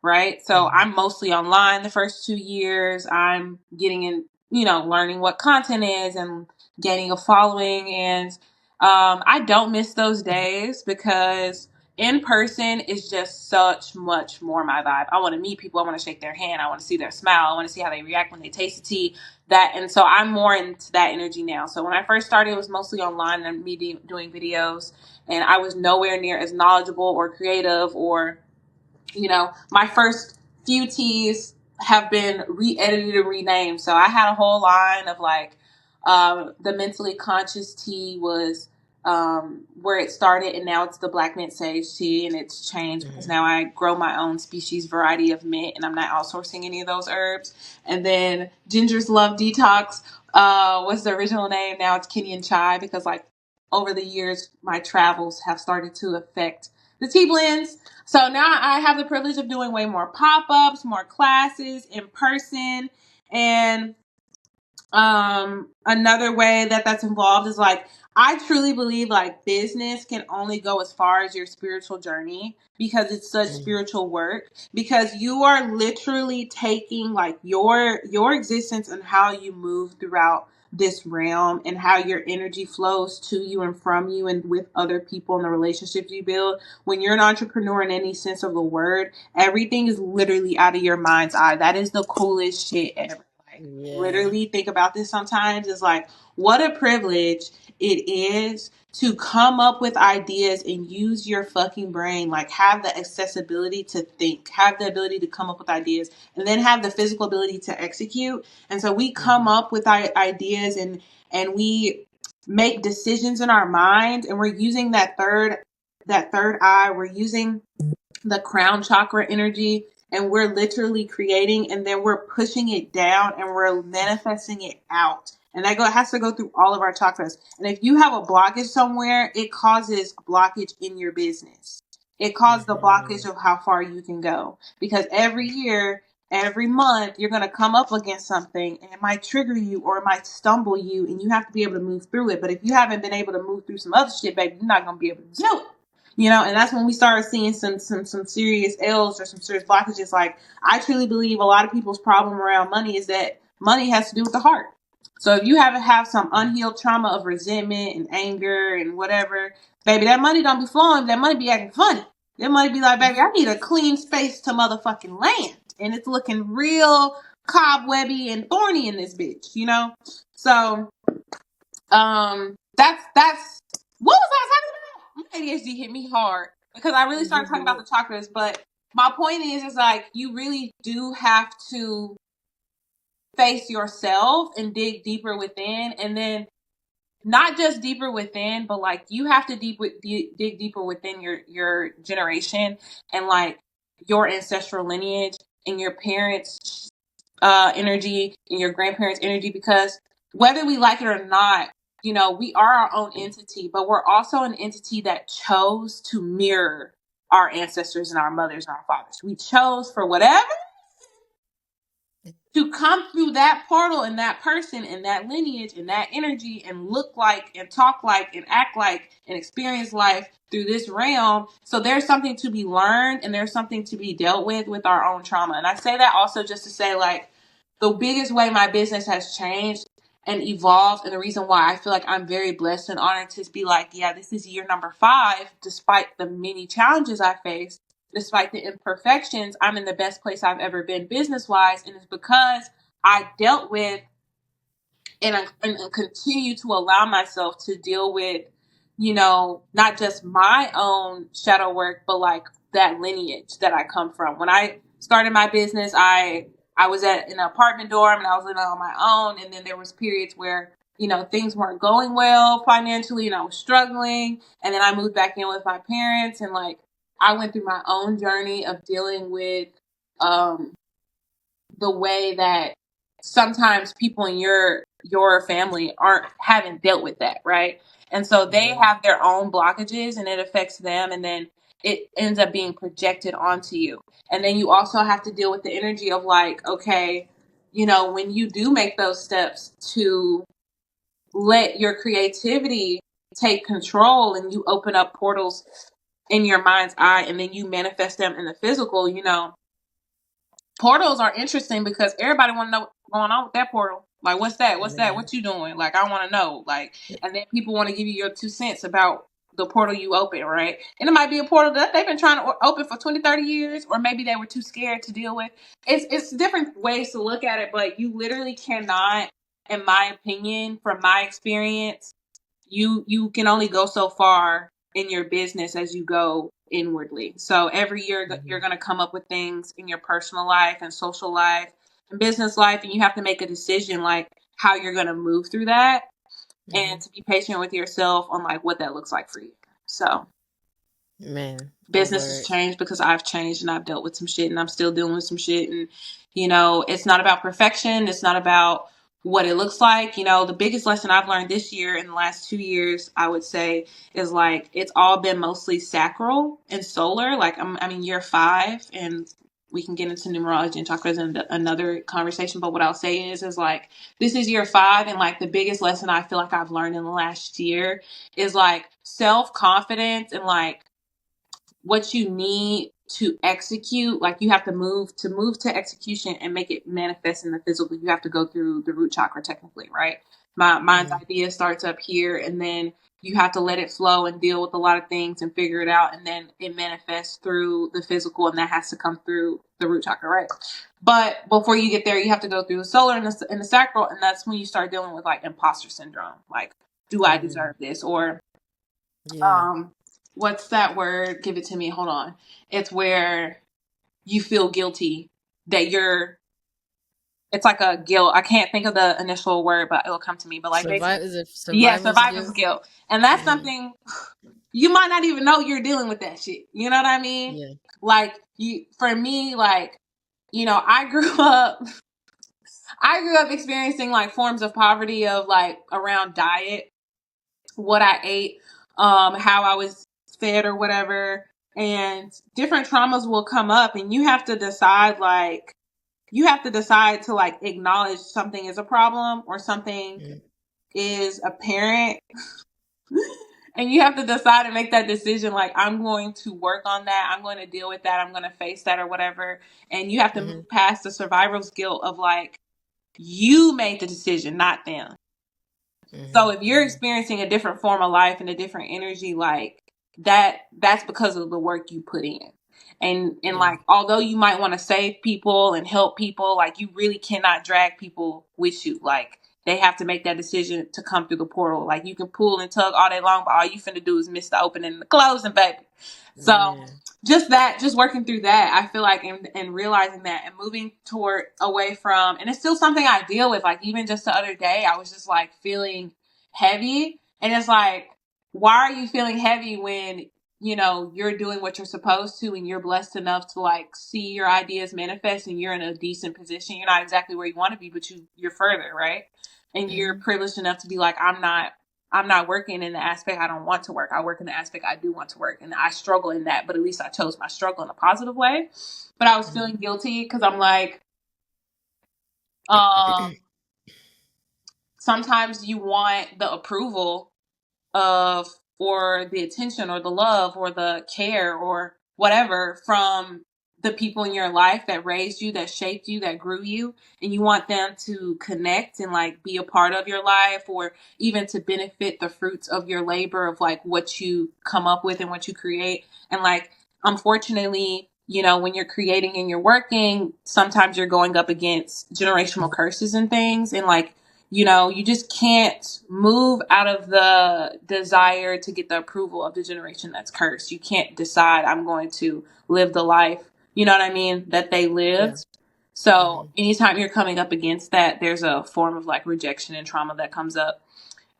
Right. So I'm mostly online the first 2 years. I'm getting in, learning what content is and gaining a following. And I don't miss those days because in person is just such much more my vibe. I want to meet people. I want to shake their hand. I want to see their smile. I want to see how they react when they taste the tea. And so I'm more into that energy now. So when I first started, it was mostly online and me doing videos, and I was nowhere near as knowledgeable or creative or, my first few teas have been re-edited and renamed. So I had a whole line of like, the mentally conscious tea was where it started, and now it's the black mint sage tea, and it's changed because now I grow my own species variety of mint, and I'm not outsourcing any of those herbs. And then Ginger's Love Detox was the original name. Now it's Kenyan Chai because like over the years my travels have started to affect the tea blends. So now I have the privilege of doing way more pop-ups, more classes in person. And another way that's involved is like, I truly believe like business can only go as far as your spiritual journey because it's such spiritual work, because you are literally taking like your existence and how you move throughout this realm and how your energy flows to you and from you and with other people and the relationships you build. When you're an entrepreneur in any sense of the word, everything is literally out of your mind's eye. That is the coolest shit ever. Literally think about this sometimes. It's like, what a privilege it is to come up with ideas and use your fucking brain, like have the accessibility to think, have the ability to come up with ideas, and then have the physical ability to execute. And so we come up with ideas and we make decisions in our mind, and we're using that third eye. We're using the crown chakra energy, and we're literally creating, and then we're pushing it down and we're manifesting it out. And that has to go through all of our chakras. And if you have a blockage somewhere, it causes a blockage in your business. It causes the blockage of how far you can go. Because every year, every month, you're going to come up against something, and it might trigger you or it might stumble you, and you have to be able to move through it. But if you haven't been able to move through some other shit, baby, you're not going to be able to do it. And that's when we started seeing some serious L's or some serious blockages. Like, I truly believe a lot of people's problem around money is that money has to do with the heart. So if you have some unhealed trauma of resentment and anger and whatever, baby, that money don't be flowing. That money be acting funny. That money be like, baby, I need a clean space to motherfucking land. And it's looking real cobwebby and thorny in this bitch, So, that's what was I talking about? My ADHD hit me hard because I really started talking about the chakras. But my point is like, you really do have to face yourself and dig deeper within, and then not just deeper within, but like you have to dig deeper within your generation and like your ancestral lineage and your parents' energy and your grandparents' energy, because whether we like it or not, we are our own entity, but we're also an entity that chose to mirror our ancestors and our mothers and our fathers. We chose, for whatever, to come through that portal and that person and that lineage and that energy and look like and talk like and act like and experience life through this realm. So there's something to be learned and there's something to be dealt with our own trauma. And I say that also just to say, like, the biggest way my business has changed and evolved, and the reason why I feel like I'm very blessed and honored to be like, yeah, this is year number 5, despite the many challenges I faced, despite the imperfections, I'm in the best place I've ever been business-wise. And it's because I dealt with and continue to allow myself to deal with, not just my own shadow work, but like that lineage that I come from. When I started my business, I was at an apartment dorm and I was living on my own. And then there was periods where, things weren't going well financially and I was struggling. And then I moved back in with my parents, and like, I went through my own journey of dealing with the way that sometimes people in your family haven't dealt with that, right? And so they have their own blockages and it affects them, and then it ends up being projected onto you. And then you also have to deal with the energy of like, okay, when you do make those steps to let your creativity take control and you open up portals in your mind's eye and then you manifest them in the physical, portals are interesting because everybody want to know what's going on with that portal. Like, what's that? What's that? What you doing? Like, I want to know. Like, and then people want to give you your 2 cents about the portal you open, right? And it might be a portal that they've been trying to open for 20, 30 years, or maybe they were too scared to deal with. It's different ways to look at it, but you literally cannot, in my opinion, from my experience, you can only go so far in your business as you go inwardly. So every year you're going to come up with things in your personal life and social life and business life, and you have to make a decision like how you're going to move through that, and to be patient with yourself on like what that looks like for you. So business has changed because I've changed and I've dealt with some shit and I'm still dealing with some shit. And, it's not about perfection. It's not about what it looks like. The biggest lesson I've learned this year in the last 2 years, I would say, is like, it's all been mostly sacral and solar. Like I'm in year 5, and we can get into numerology and chakras in another conversation. But what I'll say is like, this is year 5. And like the biggest lesson I feel like I've learned in the last year is like self-confidence and like, what you need to execute. Like you have to move to execution and make it manifest in the physical. You have to go through the root chakra technically, right? Mine's idea starts up here, and then you have to let it flow and deal with a lot of things and figure it out, and then it manifests through the physical, and that has to come through the root chakra, right? But before you get there, you have to go through the solar and the sacral, and that's when you start dealing with like imposter syndrome. Like, do I deserve this? Or what's that word? Give it to me. Hold on. It's where you feel guilty that it's like a guilt. I can't think of the initial word, but it'll come to me. But like, survivor's guilt. And that's something you might not even know you're dealing with that shit. You know what I mean? Yeah. Like for me, like, I grew up experiencing like forms of poverty of like around diet, what I ate, how I was fed or whatever, and different traumas will come up, and you have to decide to like acknowledge something is a problem or something is apparent. And you have to decide and make that decision. Like, I'm going to work on that. I'm going to deal with that. I'm going to face that or whatever. And you have to move past the survivor's guilt of like, you made the decision, not them. So if you're experiencing a different form of life and a different energy, like that's because of the work you put in. And like, although you might want to save people and help people, like you really cannot drag people with you. Like they have to make that decision to come through the portal. Like you can pull and tug all day long, but all you finna do is miss the opening and the closing, baby. So just working through that, I feel like, and realizing that and moving away from, and it's still something I deal with. Like even just the other day, I was just like feeling heavy, and it's like, why are you feeling heavy when you're doing what you're supposed to, and you're blessed enough to like see your ideas manifest, and you're in a decent position. You're not exactly where you want to be, but you're further, right? And you're privileged enough to be like, I'm not working in the aspect I don't want to work. I work in the aspect I do want to work. And I struggle in that, but at least I chose my struggle in a positive way. But I was feeling guilty because I'm like, sometimes you want the approval of, or the attention or the love or the care or whatever from the people in your life that raised you, that shaped you, that grew you, and you want them to connect and like be a part of your life, or even to benefit the fruits of your labor of like what you come up with and what you create. And like, unfortunately, when you're creating and you're working, sometimes you're going up against generational curses and things, and like, you just can't move out of the desire to get the approval of the generation that's cursed. You can't decide, I'm going to live the life, you know what I mean, that they lived. Yeah. So anytime you're coming up against that, there's a form of like rejection and trauma that comes up.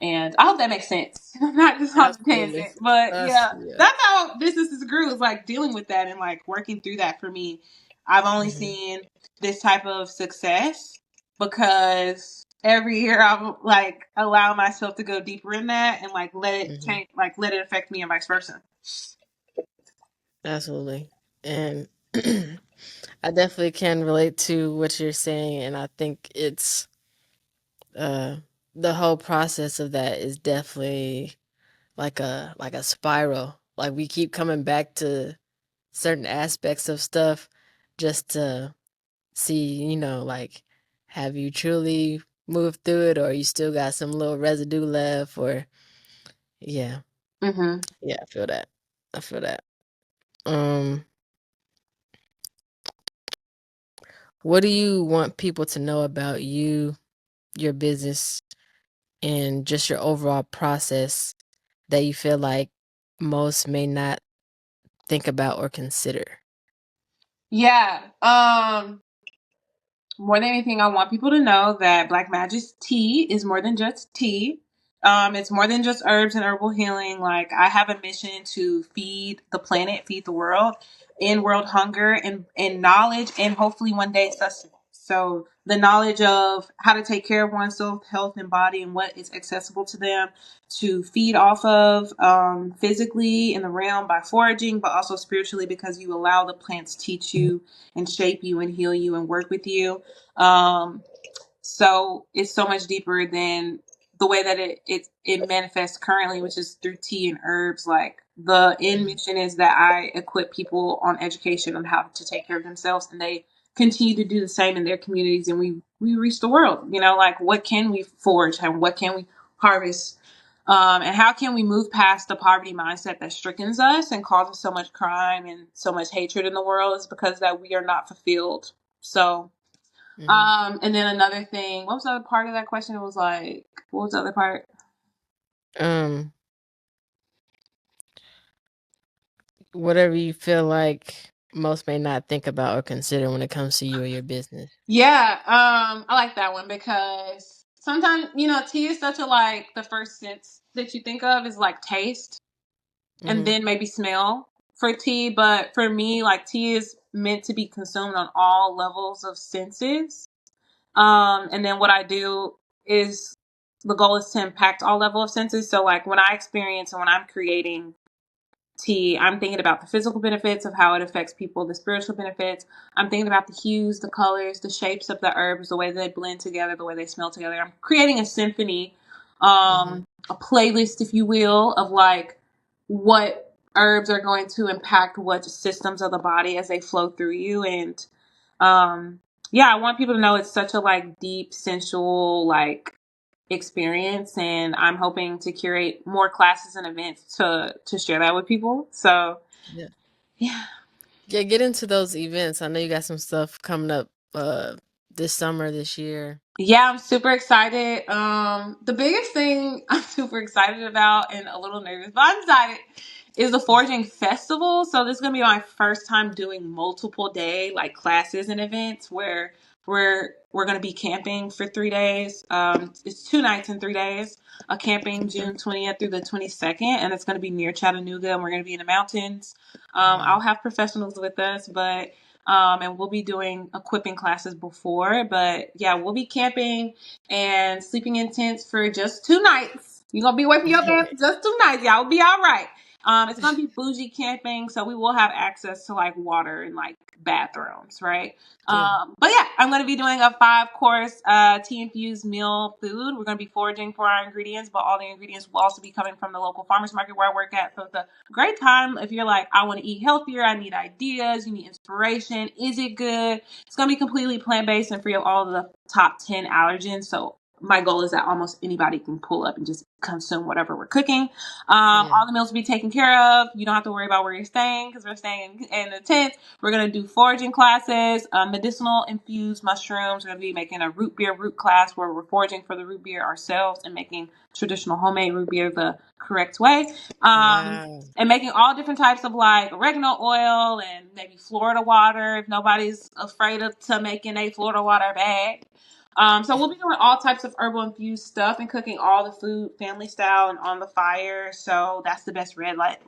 And I hope that makes sense. I'm not just on a Absolutely. tangent, but That's yeah, yeah. that's how businesses grew. Is like dealing with that and like working through that. For me, I've only Mhm. seen this type of success because every year I'm like allow myself to go deeper in that and like let it Mhm. change, like let it affect me and vice versa. Absolutely. And I definitely can relate to what you're saying, and I think it's uh the whole process of that is definitely like a spiral. Like we keep coming back to certain aspects of stuff just to see, like have you truly moved through it or you still got some little residue left or yeah. Mm-hmm. Yeah, I feel that. I feel that. Um what do you want people to know about you, your business, and just your overall process that you feel like most may not think about or consider? Yeah. More than anything, I want people to know that BlackMajestea tea is more than just tea. It's more than just herbs and herbal healing. Like I have a mission to feed the planet, feed the world, end world hunger and knowledge, and hopefully one day sustenance. So the knowledge of how to take care of oneself, health and body, and what is accessible to them to feed off of physically in the realm by foraging, but also spiritually because you allow the plants teach you and shape you and heal you and work with you. Um, so it's so much deeper than the way that it manifests currently, which is through tea and herbs. Like the end Mhm. mission is that I equip people on education on how to take care of themselves, and they continue to do the same in their communities, and we reach the world. You know, like what can we forage and what can we harvest, and how can we move past the poverty mindset that strickens us and causes so much crime and so much hatred in the world is because that we are not fulfilled. So Mhm. and then another thing, what was the other part of that question? It was like, what was the other part? Um, whatever you feel like most may not think about or consider when it comes to you or your business. Yeah, I like that one because sometimes, tea is such a like the first sense that you think of is like taste and Mhm. then maybe smell for tea. But for me, like tea is meant to be consumed on all levels of senses. And then what I do is the goal is to impact all level of senses. So like when I experience and when I'm creating tea, I'm thinking about the physical benefits of how it affects people, the spiritual benefits. I'm thinking about the hues, the colors, the shapes of the herbs, the way they blend together, the way they smell together. I'm creating a symphony, Mhm. a playlist, if you will, of like what herbs are going to impact what systems of the body as they flow through you. And um, yeah, I want people to know it's such a like deep, sensual, like experience, and I'm hoping to curate more classes and events to share that with people. So Yeah. yeah. Yeah, get into those events. I know you got some stuff coming up this summer, this year. Yeah, I'm super excited. The biggest thing I'm super excited about and a little nervous, but I'm excited, is the Foraging Festival. So this is gonna be my first time doing multiple day like classes and events where we're gonna be camping for 3 days. It's 2 nights and 3 days. A camping Okay. June 20th through the 22nd, and it's gonna be near Chattanooga, and we're gonna be in the mountains. Wow. I'll have professionals with us, but and we'll be doing equipping classes before, but yeah, we'll be camping and sleeping in tents for just 2 nights. You're gonna be away from your bed for just 2 nights, y'all. Will be all right. It's gonna be bougie camping, so we will have access to like water and like bathrooms, right? Yeah. But yeah, I'm gonna be doing a 5 course tea infused meal food. We're gonna be foraging for our ingredients, but all the ingredients will also be coming from the local farmers market where I work at. So it's a great time if you're like, I want to eat healthier, I need ideas, you need inspiration. Is it good? It's gonna be completely plant based and free of all of the top 10 allergens. So my goal is that almost anybody can pull up and just consume whatever we're cooking. Yeah. All the meals will be taken care of. You don't have to worry about where you're staying because we're staying in the tent. We're going to do foraging classes, medicinal infused mushrooms. We're going to be making a root beer root class where we're foraging for the root beer ourselves and making traditional homemade root beer the correct way. Wow. And making all different types of like oregano oil and maybe Florida water if nobody's afraid of to making a Florida water bag. So we'll be doing all types of herbal infused stuff and cooking all the food family style and on the fire. So that's the best red light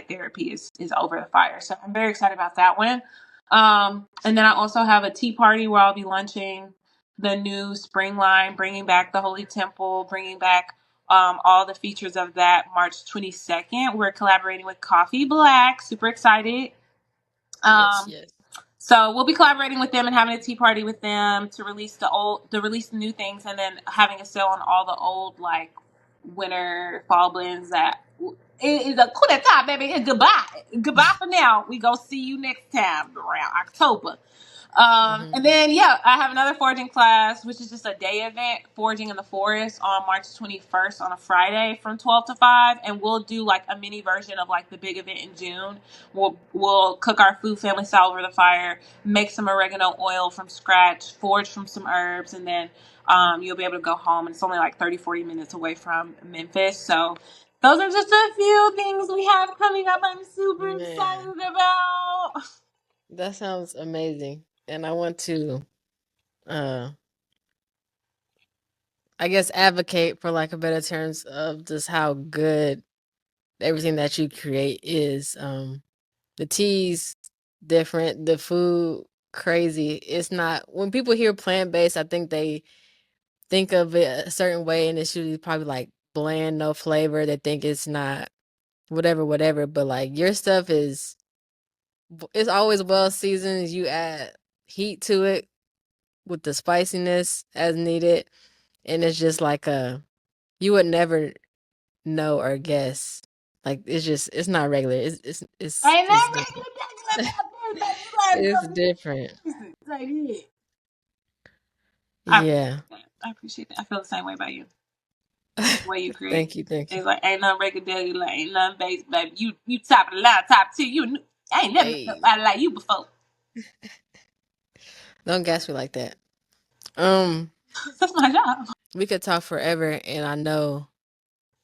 therapy is over the fire. So I'm very excited about that one. And then I also have a tea party where I'll be launching the new spring line, bringing back the Holy Temple, bringing back all the features of that March 22nd. We're collaborating with Coffee Black. Super excited. Yes. So we'll be collaborating with them and having a tea party with them to release the new things, and then having a sale on all the old like winter fall blends. That it is a coup d'etat, baby. And goodbye for now. We go see you next time around October. And then, I have another foraging class, which is just a day event, foraging in the forest on March 21st on a Friday from 12 to 5. And we'll do like a mini version of like the big event in June. We'll cook our food family style over the fire, make some oregano oil from scratch, forage from some herbs, and then you'll be able to go home. And it's only like 30-40 minutes away from Memphis. So those are just a few things we have coming up. I'm super excited about. That sounds amazing. And I want to, I guess, advocate for like a better terms of just how good everything that you create is. The teas different, the food crazy. It's not, when people hear plant based, I think they think of it a certain way, and it's usually probably like bland, no flavor. They think it's not whatever. But like your stuff is, it's always well seasoned. You add heat to it with the spiciness as needed, and it's just like you would never know or guess. Like it's not regular. Ain't It's that different. It's regular? different. Like it. Yeah. I appreciate that. I feel the same way about you. The way you create. Thank you. It's like ain't nothing regular, like ain't nothing base, baby. You top of the line, top two. I ain't never met Hey, nobody like you before. don't gas me like that. That's my job. We could talk forever, and I know,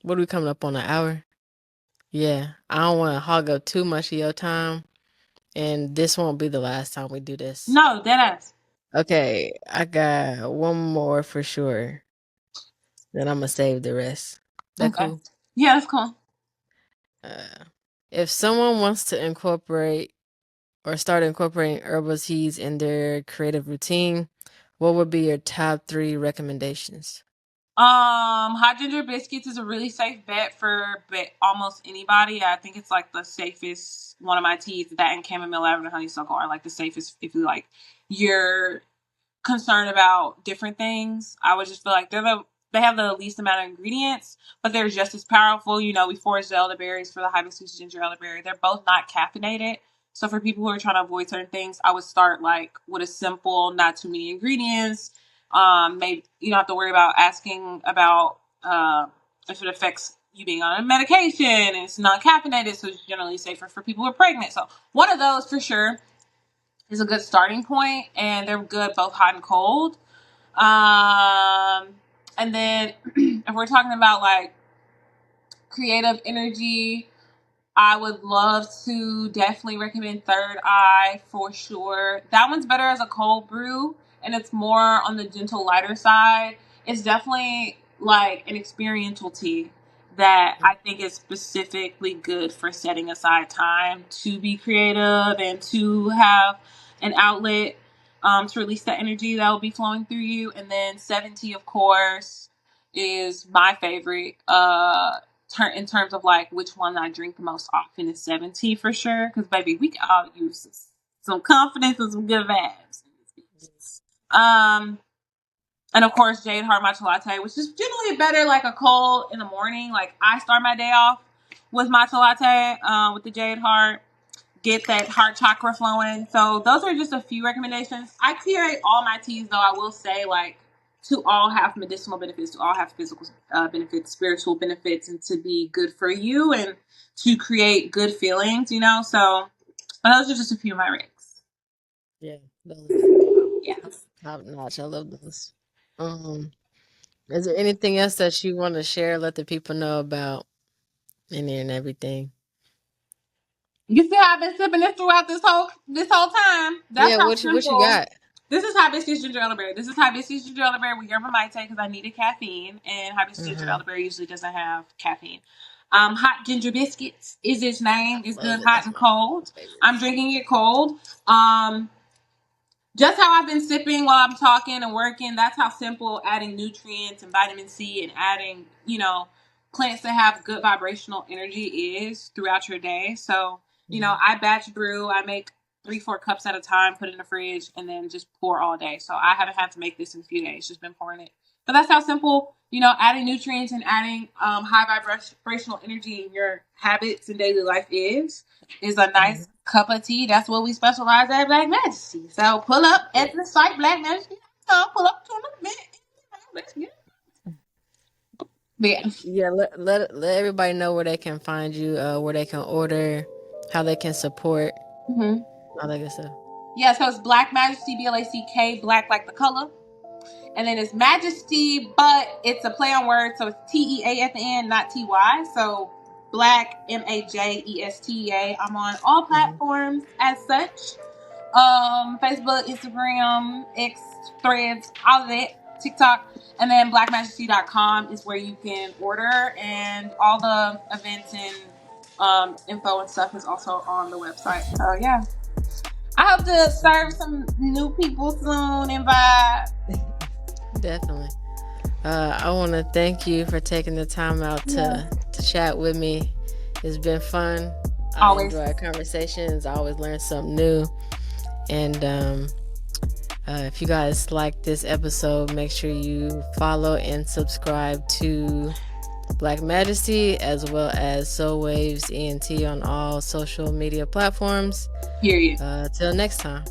what are we coming up on, an hour? Yeah, I don't want to hog up too much of your time, and this won't be the last time we do this. No, dead ass. Okay, I got one more for sure. Then I'm gonna save the rest. That Okay. cool? Yeah, that's cool. If someone wants to incorporate or start incorporating herbal teas in their creative routine, what would be your top 3 recommendations? Hot ginger biscuits is a really safe bet for almost anybody. I think it's like the safest one of my teas. That and chamomile, lavender, honeysuckle are like the safest if you like you're concerned about different things. I would just feel like they have the least amount of ingredients, but they're just as powerful. We foraged the elderberries for the hibiscus ginger elderberry. They're both not caffeinated. So for people who are trying to avoid certain things, I would start like with a simple, not too many ingredients. Maybe you don't have to worry about asking about if it affects you being on a medication, and it's non-caffeinated, so it's generally safer for people who are pregnant. So one of those for sure is a good starting point, and they're good both hot and cold. And then if we're talking about like creative energy, I would love to definitely recommend Third Eye for sure. That one's better as a cold brew, and it's more on the gentle, lighter side. It's definitely like an experiential tea that I think is specifically good for setting aside time to be creative and to have an outlet to release that energy that will be flowing through you. And then 70, of course, is my favorite. In terms of like which one I drink the most often is 70 for sure. Because baby, we can all use some confidence and some good vibes. And of course, Jade Heart Matcha Latte, which is generally better like a cold in the morning. Like I start my day off with matcha latte with the Jade Heart. Get that heart chakra flowing. So those are just a few recommendations. I curate all my teas though. I will say like to all have medicinal benefits, to all have physical benefits, spiritual benefits, and to be good for you and to create good feelings, So those are just a few of my recs. Yeah, those Yeah. top notch. I love those. Is there anything else that you want to share? Let the people know about any and everything. You see how I've been sipping this throughout this whole time. That's Yeah, how what you simple. got? This is hibiscus ginger elderberry. This is hibiscus ginger elderberry with yerba mate because I needed caffeine, and hibiscus ginger elderberry usually doesn't have caffeine. Hot ginger biscuits is its name. It's good hot and cold. I'm drinking it cold. Just how I've been sipping while I'm talking and working, that's how simple adding nutrients and vitamin C and adding, plants that have good vibrational energy is throughout your day. So, I batch brew. I make 3-4 cups at a time, put it in the fridge, and then just pour all day. So I haven't had to make this in a few days, just been pouring it. But that's how simple, adding nutrients and adding high vibrational energy in your habits and daily life is a nice cup of tea. That's what we specialize at Black Majesty. So pull up at the site Black Majesty. Pull up to a bit. Let's get it. Yeah, let everybody know where they can find you, where they can order, how they can support, all that good stuff. Yeah, so it's Black Majesty, BLACK, black like the color. And then it's Majesty, but it's a play on words, so it's TEA at the end, not TY. So Black, MAJESTA. I'm on all platforms as such. Facebook, Instagram, X, Threads, all of that, TikTok. And then BlackMajestea.com is where you can order, and all the events and info and stuff is also on the website. So yeah, I hope to serve some new people soon and vibe. Definitely. I want to thank you for taking the time out to chat with me. It's been fun. I enjoy our conversations. I always learn something new. And if you guys like this episode, make sure you follow and subscribe to Black Majesty as well as Soul Waves ENT on all social media platforms. Period. Till next time.